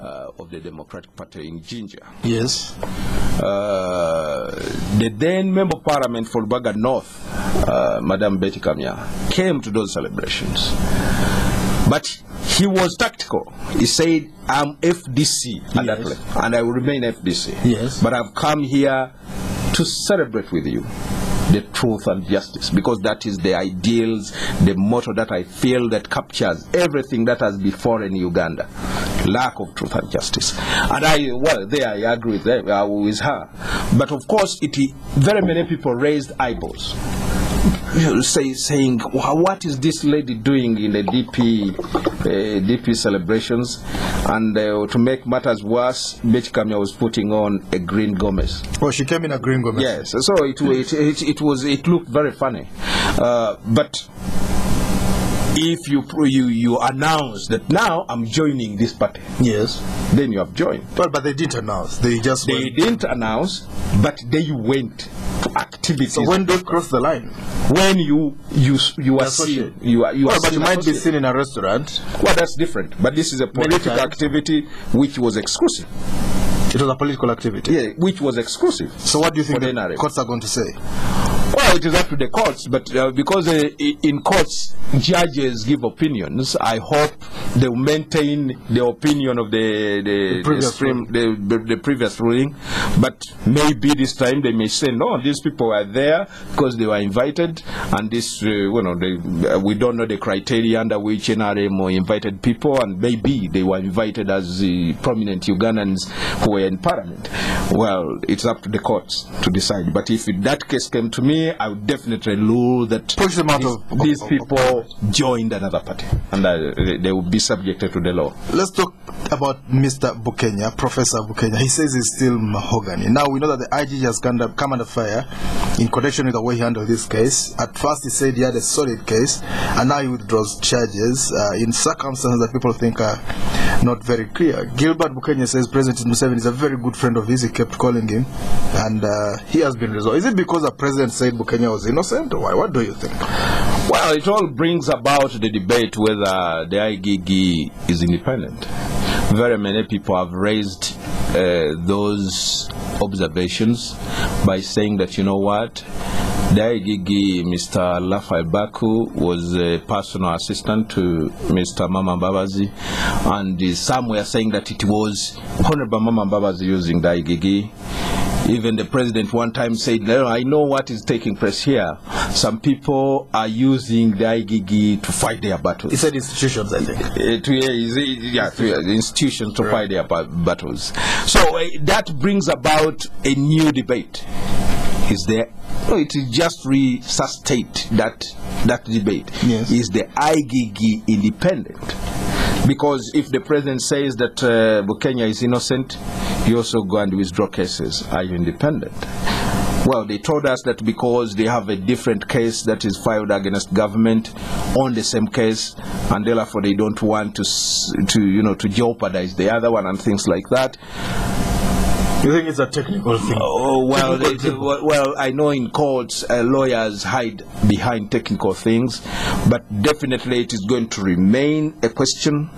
of the Democratic Party in Jinja. Yes. The then Member of Parliament for Lubaga North, Madam Betty Kamya, came to those celebrations. But he was tactical. He said, I'm FDC at that level, and I will remain FDC. Yes. But I've come here to celebrate with you the truth and justice, because that is the ideals, the motto that I feel that captures everything that has befallen Uganda. Lack of truth and justice. And I agree with her. But of course, very many people raised eyeballs, saying, what is this lady doing in the DP celebrations? And to make matters worse, Betty Kamya was putting on a green Gomez. Oh, she came in a green Gomez. Yes, so it looked very funny. But if you announce that now I'm joining this party, yes, then you have joined. But they didn't announce. They didn't announce, but they went to activities. So when they cross the line, when you are seen, but you might be seen in a restaurant. Well, that's different. But this is a political activity which was exclusive. It was a political activity. Yeah, which was exclusive. So what do you think the courts are going to say? Well, it is up to the courts, but because in courts judges give opinions, I hope they will maintain the opinion of the previous ruling. But maybe this time they may say, no, these people were there because they were invited, and this, we don't know the criteria under which NRM invited people, and maybe they were invited as prominent Ugandans who were in Parliament. Well, it's up to the courts to decide. But if that case came to me, I would definitely rule that these people joined another party, and they will be subjected to the law. Let's talk about Mr. Bukenya, Professor Bukenya. He says he's still mahogany. Now we know that the IGG has come under fire in connection with the way he handled this case. At first he said he had a solid case, and now he withdraws charges in circumstances that people think are not very clear. Gilbert Bukenya says President Museveni is a very good friend of his. He kept calling him, and he has been resolved. Is it because the president said Bukenya was innocent, or why? What do you think? Well, it all brings about the debate whether the IGG is independent. Very many people have raised those observations by saying that, you know what, the IGG, Mr. Raphael Baku, was a personal assistant to Mr. Mama Mbabazi, and some were saying that it was Honorable Mama Mbabazi using the IGG. Even the president one time said, no, I know what is taking place here. Some people are using the IGG to fight their battles. He said institutions, I think. Institutions to fight their battles. So that brings about a new debate. Is there? No, it is just resuscitate that debate. Yes. Is the IGG independent? Because if the president says that Bukenya is innocent, you also go and withdraw cases. Are you independent? Well, they told us that because they have a different case that is filed against government on the same case, and therefore they don't want to jeopardize the other one and things like that. You think it's a technical thing? Oh, well, I know in courts lawyers hide behind technical things, but definitely it is going to remain a question,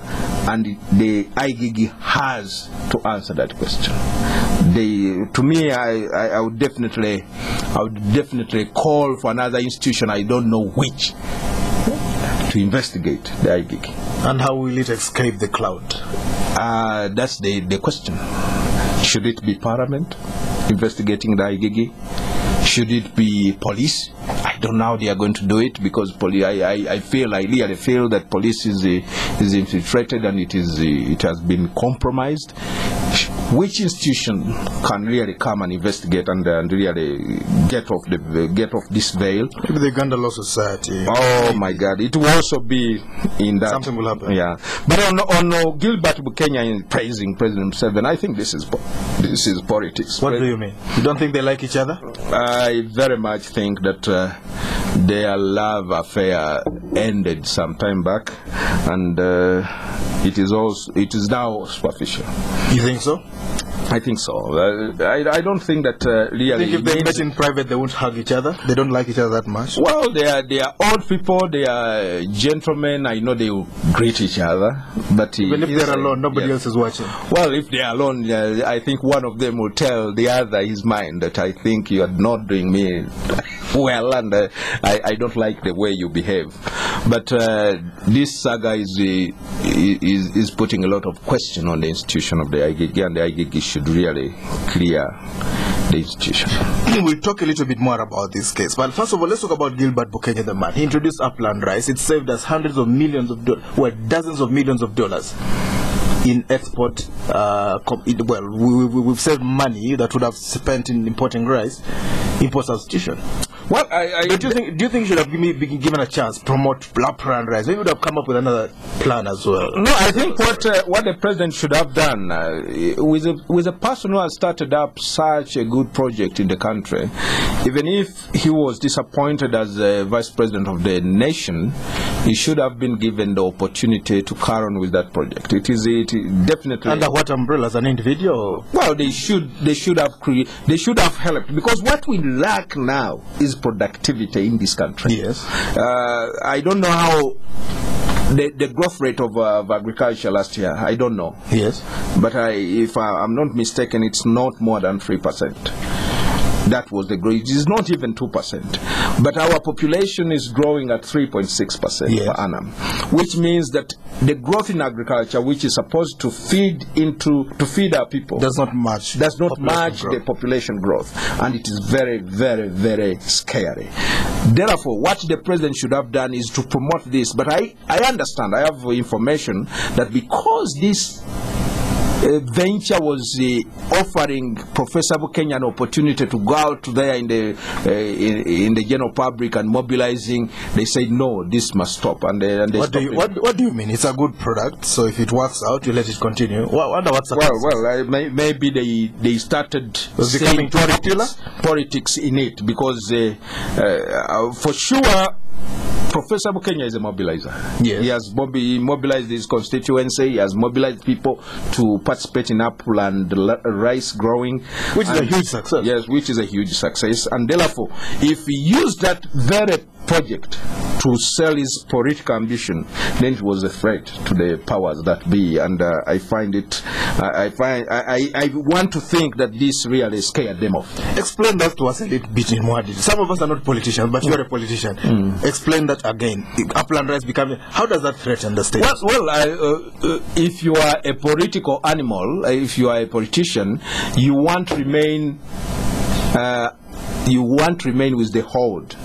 and the IGG has to answer that question. To me, I would definitely call for another institution, I don't know which, to investigate the IGG. And how will it escape the cloud? That's the question. Should it be Parliament investigating the IGG? Should it be police? I don't know how they are going to do it, because I really feel that police is infiltrated and it has been compromised. Which institution can really come and investigate and really get off this veil? Maybe the Uganda Law Society. Oh my God! It will also be in that. Something will happen. Yeah, but on Gilbert Bukenya in praising President Museveni, I think this is politics. What do you mean? You don't think they like each other? I very much think that their love affair ended some time back, and it is now superficial. You think so? I think so. I don't think that really. I think if they met in private, they won't hug each other. They don't like each other that much. Well, they are old people. They are gentlemen. I know they will greet each other, but even if they're alone, nobody else is watching. Well, if they are alone, I think one of them will tell the other his mind that I think you are not doing me well, and I don't like the way you behave. But this saga is putting a lot of question on the institution of the IGG, and the IGG should really clear the institution. We'll talk a little bit more about this case, but first of all, let's talk about Gilbert Bukenya, the man. He introduced Upland Rice. It saved us hundreds of millions of dollars, well, dozens of millions of dollars in export. We've saved money that would have spent in importing rice, import substitution. Well, do you think you should have been given a chance to promote Upland Rice? Maybe would have come up with another plan as well. No, I think what the president should have done with a person who has started up such a good project in the country, even if he was disappointed as the vice president of the nation, he should have been given the opportunity to carry on with that project. It definitely under what umbrella, as an individual? Well, they should have helped, because what we lack now is productivity in this country. Yes. I don't know how the growth rate of agriculture last year, I don't know. Yes. But if I'm not mistaken, it's not more than 3%. That was the growth. It is not even 2%. But our population is growing at 3.6% yes. per annum, which means that the growth in agriculture, which is supposed to feed our people, does not match the population growth, and it is very, very, very scary. Therefore, what the president should have done is to promote this. But I understand, I have information that because this venture was offering Professor Bukenya an opportunity to go out there in the general public and mobilizing, they said no, this must stop, and they what do you mean? It's a good product, so if it works out, you let it continue. Maybe they started becoming politics in it, because for sure Professor Bukenya is a mobilizer. Yes. He has mobilized his constituency. He has mobilized people to participate in upland rice growing, which is a huge success. Yes, which is a huge success. And therefore, if he used that very project to sell his political ambition, then it was a threat to the powers that be. And I want to think that this really scared them off. Explain that to us a little bit in more detail. Some of us are not politicians, but you're a politician. Explain that again. Upland rice becoming, how does that threaten the state? If you are a political animal, if you are a politician, you want to remain with the hold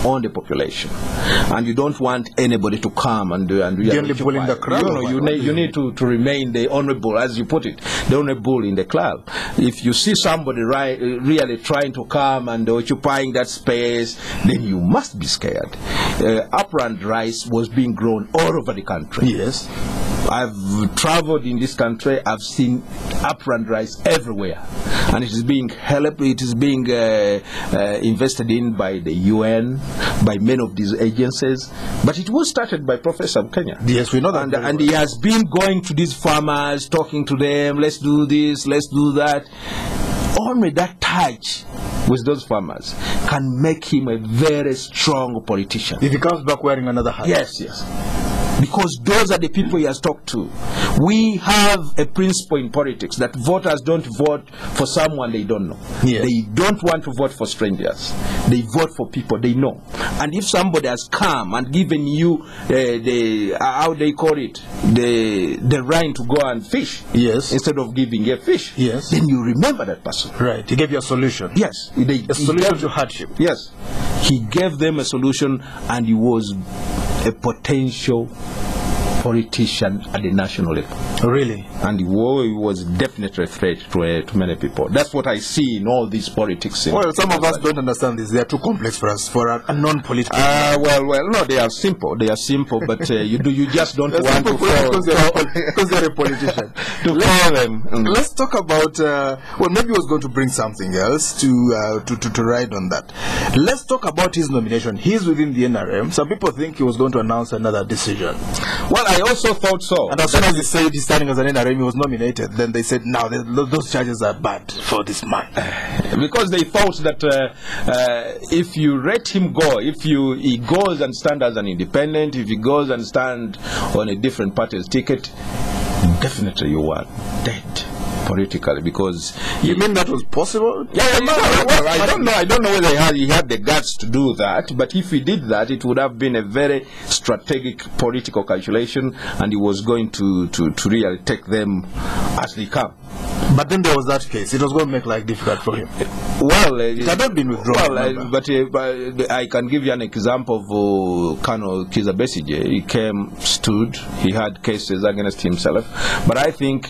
on the population, and you don't want anybody to come and the only bull in the crowd. You need to remain the honorable, as you put it, the honorable bull in the club. If you see somebody really trying to come and occupying that space, then you must be scared. Upland rice was being grown all over the country. Yes. I've traveled in this country. I've seen upland rice everywhere, and it is being helped. It is being invested in by the UN, by many of these agencies. But it was started by Professor Bukenya. Yes, we know that. And he has been going to these farmers, talking to them. Let's do this. Let's do that. Only that touch with those farmers can make him a very strong politician. If he comes back wearing another hat. Yes. Because those are the people he has talked to. We have a principle in politics that voters don't vote for someone they don't know. Yes. They don't want to vote for strangers. They vote for people they know. And if somebody has come and given you the right to go and fish, yes, instead of giving a fish, yes, then you remember that person. Right. He gave you a solution. Yes. A solution to hardship. Yes. He gave them a solution, and he was a potential politician at the national level. Really? And he was definitely a threat to many people. That's what I see in all these politics. Well, some of us don't understand this. They are too complex for us, for a non-political. No, they are simple. They are simple, but you just don't want to follow because they're a politician. Let's talk about. Maybe he was going to bring something else to ride on that. Let's talk about his nomination. He's within the NRM. Some people think he was going to announce another decision. Well, I also thought so. And as soon as he said he's standing as an NRM, he was nominated, then they said, now those charges are bad for this man. Because they thought that if you let him go, if he goes and stands as an independent, if he goes and stands on a different party's ticket, definitely you are dead politically. Because you mean that was possible? Yeah, I don't know whether he had the guts to do that, but if he did that, it would have been a very strategic political calculation, and he was going to really take them as they come. But then there was that case. It was going to make life difficult for him. Well, it had not been withdrawn. But I can give you an example of Colonel Kizito. He came, stood, he had cases against himself, but I think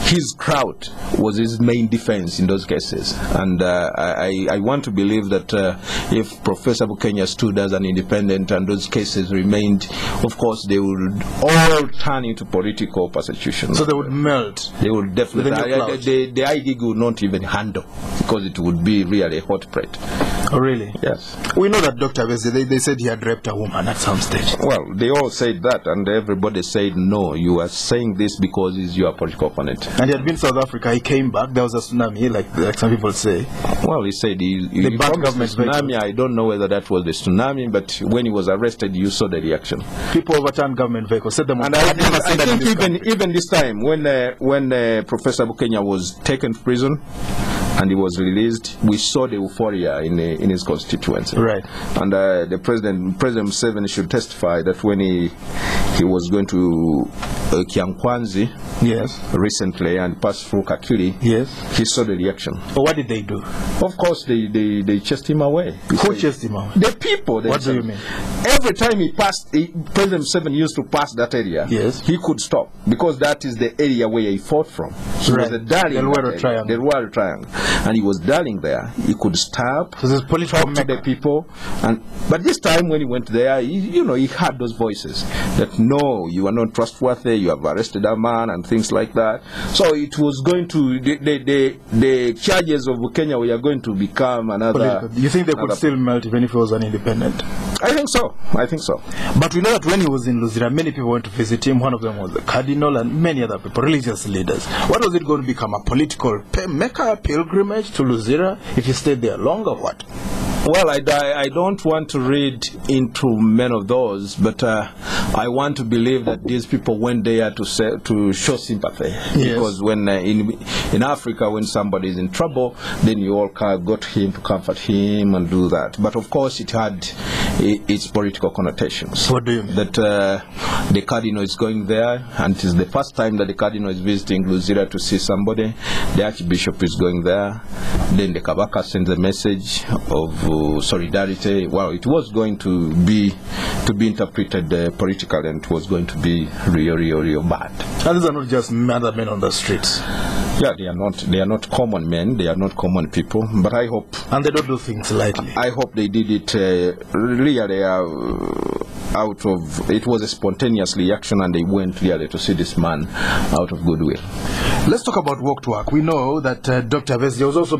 his crowd was his main defense in those cases. And I want to believe that if Professor Bukenya stood as an independent and those cases remained, of course, they would all turn into political persecution. So they would melt. They would definitely. The IGG would not even handle, because it would be really a hot plate. Oh, really? Yes. We know that Dr. Besi, they said he had raped a woman at some stage. Well, they all said that, and everybody said, no, you are saying this because he's your political opponent. And he had been to South Africa, he came back, there was a tsunami, like some people say. Well, he said the bad government tsunami. I don't know whether that was the tsunami, but when he was arrested, you saw the reaction. People overturned government vehicles, set them on. And I think even this time, when Professor Bukenya was taken to prison and he was released, we saw the euphoria in his constituency. Right. And the President Museveni should testify that when he was going to Kiankwanzi, yes, recently, and passed through Kakiri, yes, he saw the reaction. But what did they do? Of course, they chased him away. Who chased him away? The people. What do you mean? Every time he passed, President Museveni used to pass that area, yes, he could stop, because that is the area where he fought from. He was a darling. The Royal Triangle. And he was darling there. He could stop, talk to the people. But this time when he went there, he heard those voices that, no, you are not trustworthy, you have arrested a man, and things like that. So it was going to, the charges of Kenya were going to become another. Do you think they could still melt even if he was an independent? I think so. But we know that when he was in Luzira, many people went to visit him. One of them was the Cardinal and many other people, religious leaders. What was it going to become? A political Mecca pilgrimage to Luzira if he stayed there long, or what? Well, I don't want to read into many of those, but I want to believe that these people went there to show sympathy. Yes. Because when in Africa, when somebody is in trouble, then you all go to him to comfort him and do that. But of course, it had its political connotations. What do you mean? That the Cardinal is going there, and it is the first time that the Cardinal is visiting Luzira to see somebody. The Archbishop is going there. Then the Kabaka sends a message of solidarity. Well, it was going to be interpreted politically, and it was going to be real bad. And these are not just other men on the streets. Yeah, they are not common men, they are not common people, but I hope. And they don't do things lightly. I hope they did it really out of, it was a spontaneous reaction, and they went really to see this man out of goodwill. Let's talk about walk to work. We know that Dr. Besi was also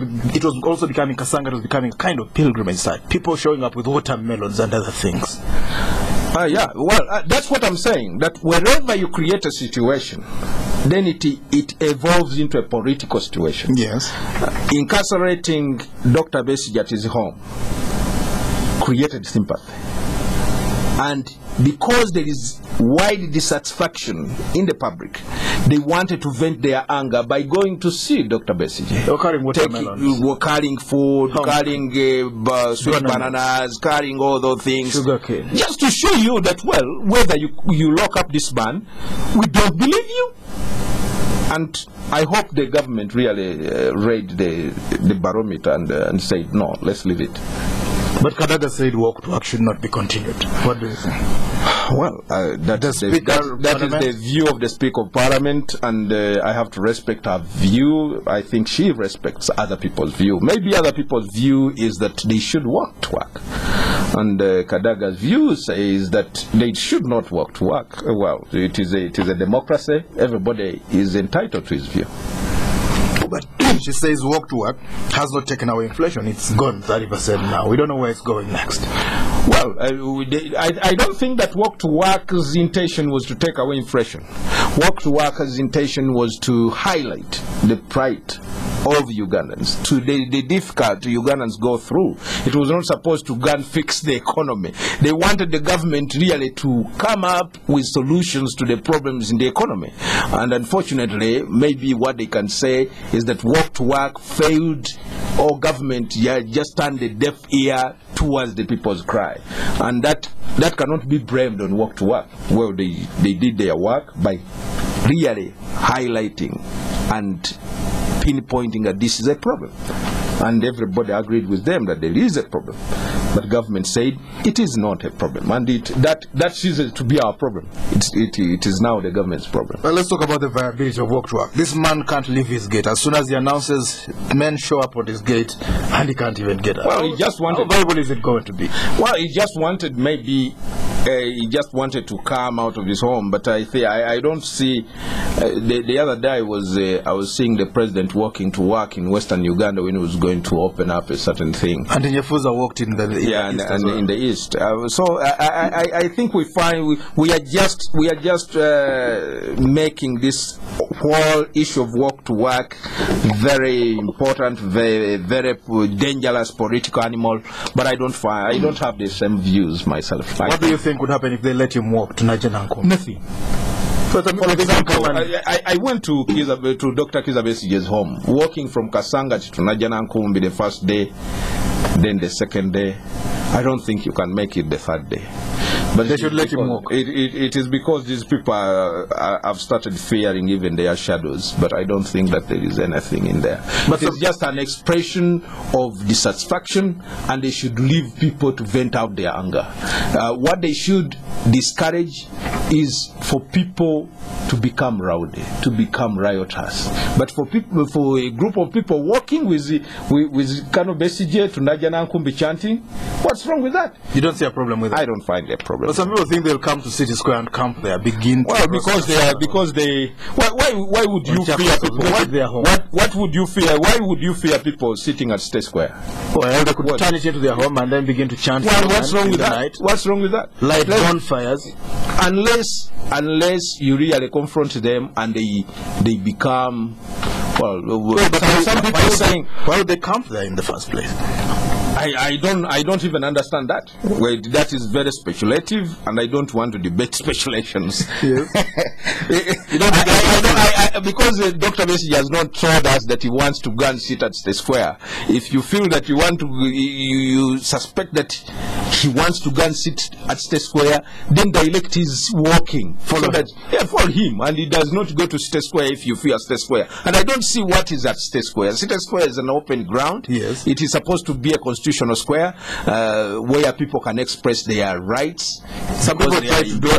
becoming, Kasanga was becoming a kind of pilgrimage site. People showing up with watermelons and other things. Yeah, well, that's what I'm saying, that wherever you create a situation, then it evolves into a political situation. Yes. Incarcerating Dr. Besi at his home created sympathy. And because there is wide dissatisfaction in the public, they wanted to vent their anger by going to see Dr. Besi. They were carrying watermelons. Carrying food, carrying sweet bananas, carrying all those things. Sugarcane. Just to show you that, well, whether you lock up this man, we don't believe you. And I hope the government really read the barometer and said, no, let's leave it. But Kadaga said walk to work should not be continued. What do you think? Well, that is the view of the Speaker of Parliament, and I have to respect her view. I think she respects other people's view. Maybe other people's view is that they should walk to work. And Kadaga's view says that they should not walk to work. Well, it is a democracy. Everybody is entitled to his view. But she says walk to work has not taken away inflation. It's gone 30% now. We don't know where it's going next. Well, I don't think that Walk to Work's intention was to take away inflation. Walk to Work's intention was to highlight the pride of Ugandans, to the difficulty Ugandans go through. It was not supposed to go and fix the economy. They wanted the government really to come up with solutions to the problems in the economy. And unfortunately, maybe what they can say is that Walk to Work failed, or government just turned a deaf ear towards the people's cry. And that cannot be blamed on Walk to Work. Well, they did their work by really highlighting and pinpointing that this is a problem. And everybody agreed with them that there is a problem. But government said it is not a problem. And that ceases to be our problem. It is now the government's problem. Well, let's talk about the viability of Walk to Work. This man can't leave his gate. As soon as he announces, men show up on his gate, and he can't even get out. Well, he just wanted... How viable is it going to be? Well, he just wanted maybe... he just wanted to come out of his home, but I don't see. The other day I was seeing the president walking to work in Western Uganda when he was going to open up a certain thing. And then Nyafuza walked in the east and in the east. So I think we are just making this whole issue of Walk to Work very important, very dangerous political animal. But I don't have the same views myself. What do you think would happen if they let him walk to Najananko? Nothing. For example, I went to Dr. Kizabesige's home, walking from Kasangati to Najanankumbi the first day, then the second day. I don't think you can make it the third day. But they should let him walk. It is because these people have started fearing even their shadows, but I don't think that there is anything in there. But it's just an expression of dissatisfaction, and they should leave people to vent out their anger. What they should discourage is for people to become rowdy, to become riotous. But for a group of people walking with Kano Besije to Najanankumbi chanting, what's wrong with that? You don't see a problem with that? I don't find a problem. But some people think they'll come to City Square and camp there, begin. Well, because they. Why would you fear people? What would you fear? Why would you fear people sitting at State Square? Well, they could turn it into their home and then begin to chant. Well, what's wrong with that? Night. What's wrong with that? Light bonfires. Unless you really confront them and they become. Well, some people are saying, why would they camp there in the first place? I don't even understand that. Well, that is very speculative, and I don't want to debate speculations. Yes. Because Dr. Besige has not told us that he wants to go and sit at the square. If you feel that you suspect that he wants to go and sit at State Square, then direct his walking. Follow him, and he does not go to State Square if you fear State Square. And I don't see what is at State Square. State Square is an open ground. Yes. It is supposed to be a constitutional square where people can express their rights. Some people tried to do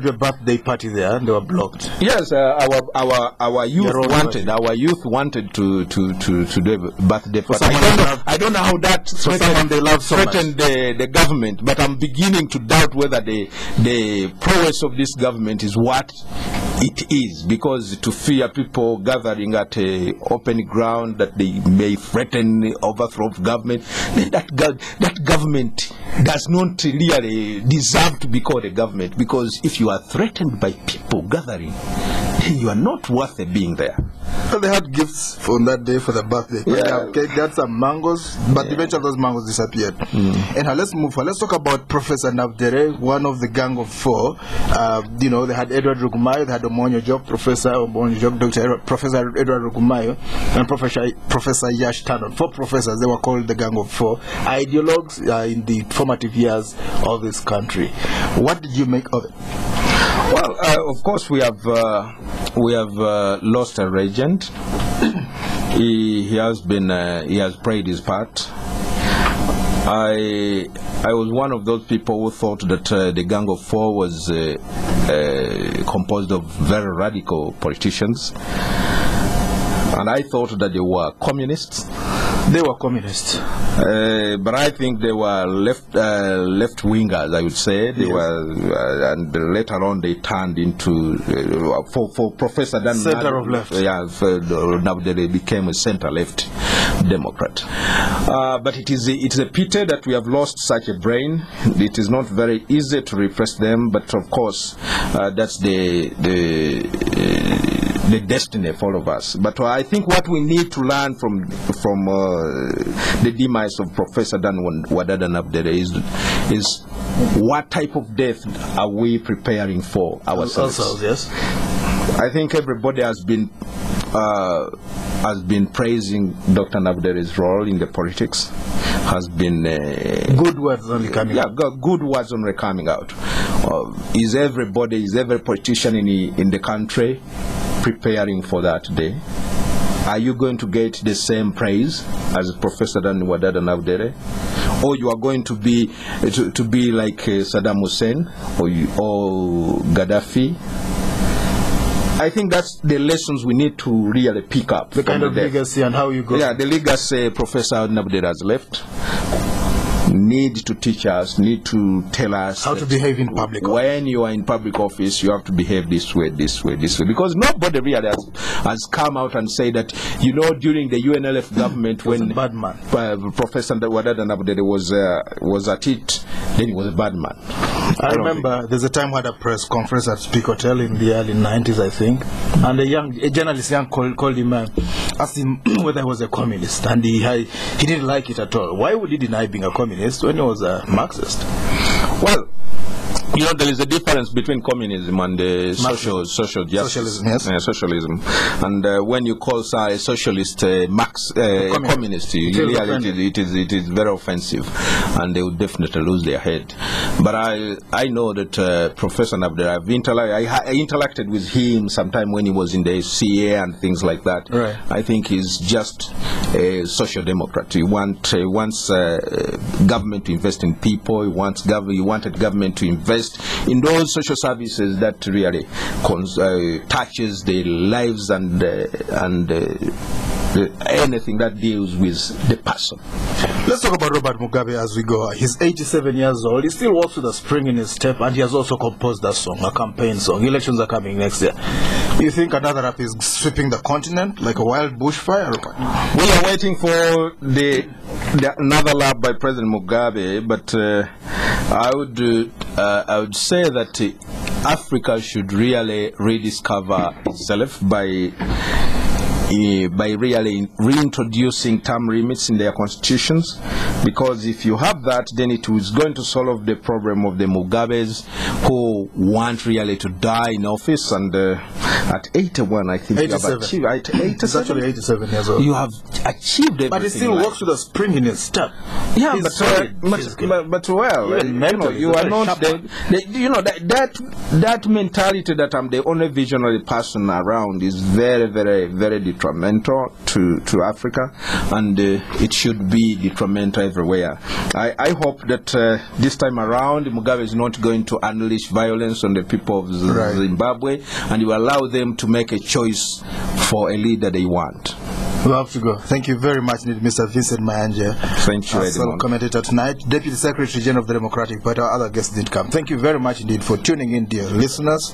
a birthday party there, and they were blocked. Yes, our youth wanted to do a birthday party. I don't know how that threatened the government, but I'm beginning to doubt whether the prowess of this government is what it is, because to fear people gathering at a open ground that they may threaten overthrow of government, that government does not really deserve to be called a government, because if you are threatened by people gathering, you are not worth being there. Well, they had gifts on that day for the birthday. Yeah. They had some mangoes, but eventually those mangoes disappeared. And let's move on. Let's talk about Professor Nabdere, one of the gang of four. They had Edward Rugumayo, they had Omonyo Jok, Professor Edward Rugumayo, and Professor Yash Tanon. Four professors, they were called the gang of four. Ideologues in the formative years of this country. What did you make of it? Well, of course, we have lost a regent. He has played his part. I was one of those people who thought that the Gang of Four was composed of very radical politicians, and I thought that they were communists. They were communists, but I think they were left wingers. I would say they were, and later on they turned into for Professor Dan center of left. Yeah, now they became a center left. Democrat. But it is a pity that we have lost such a brain. It is not very easy to repress them, but of course that's the destiny of all of us. But I think what we need to learn from the demise of Professor Dan Wadada Nabdere is what type of death are we preparing for ourselves? Yes. I think everybody has been praising Dr. Nabdere's role in the politics. Has been good words only coming out. Yeah, good words only coming out. Is every politician in the country preparing for that day? Are you going to get the same praise as Professor Dan Wadada Nabdere, or you are going to be like Saddam Hussein or Gaddafi? I think that's the lessons we need to really pick up. The kind of legacy and how you go. Yeah, the legacy Professor Nabdere has left. Need to teach us, need to tell us how to behave in public. When you are in public office, you have to behave this way, this way, this way. Because nobody really has come out and said that, during the UNLF government when a bad man. Professor Wadada Nabdere was at it, then he was a bad man. I remember there's a time we had a press conference at Speak Hotel in the early 90s, I think, and a journalist called him, asked him whether he was a communist, and he didn't like it at all. Why would he deny being a communist when he was a Marxist? Well, there is a difference between communism and social justice. Socialism, yes. Socialism. And when you call a socialist communist, it is very offensive, and they would definitely lose their head. But I know that Professor Nabdere, I interacted with him sometime when he was in the CA and things like that. Right. I think he's just a social democrat. He wants government to invest in people. He wanted government to invest in those social services that really touches the lives and anything that deals with the person. Let's talk about Robert Mugabe as we go. He's 87 years old. He still walks with a spring in his step, and he has also composed a song, a campaign song. Elections are coming next year. You think another rap is sweeping the continent like a wild bushfire? We are waiting for the another lap by President Mugabe, but I would say that Africa should really rediscover itself by really reintroducing term limits in their constitutions, because if you have that, then it is going to solve the problem of the Mugabes who want really to die in office. And at 81, I think 87. you have achieved. At 87, he's actually 87 years old. You have achieved everything. But he still walks with a spring in his step. Yeah, but you are not that mentality that I'm the only visionary person around is very, very, very detrimental to Africa, and it should be detrimental everywhere. I hope that this time around Mugabe is not going to unleash violence on the people of Zimbabwe, and you allow them to make a choice for a leader they want. We have to go. Thank you very much, Mr. Vincent Mayanja. Thank you, Edmond. Commentator tonight, Deputy Secretary General of the Democratic Party. Our other guests didn't come. Thank you very much indeed for tuning in, dear listeners.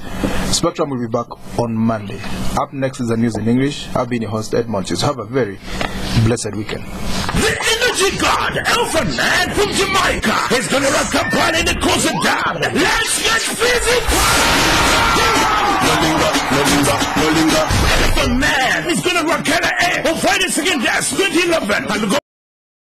Spectrum will be back on Monday. Up next is the news in English. I've been your host, Edmond. Have a very blessed weekend. The energy god, Alpha Man from Jamaica, is gonna rock a party that close it down. Let's get physical! Alpha Man is gonna rock hella air on Friday, 2nd, 2011. And go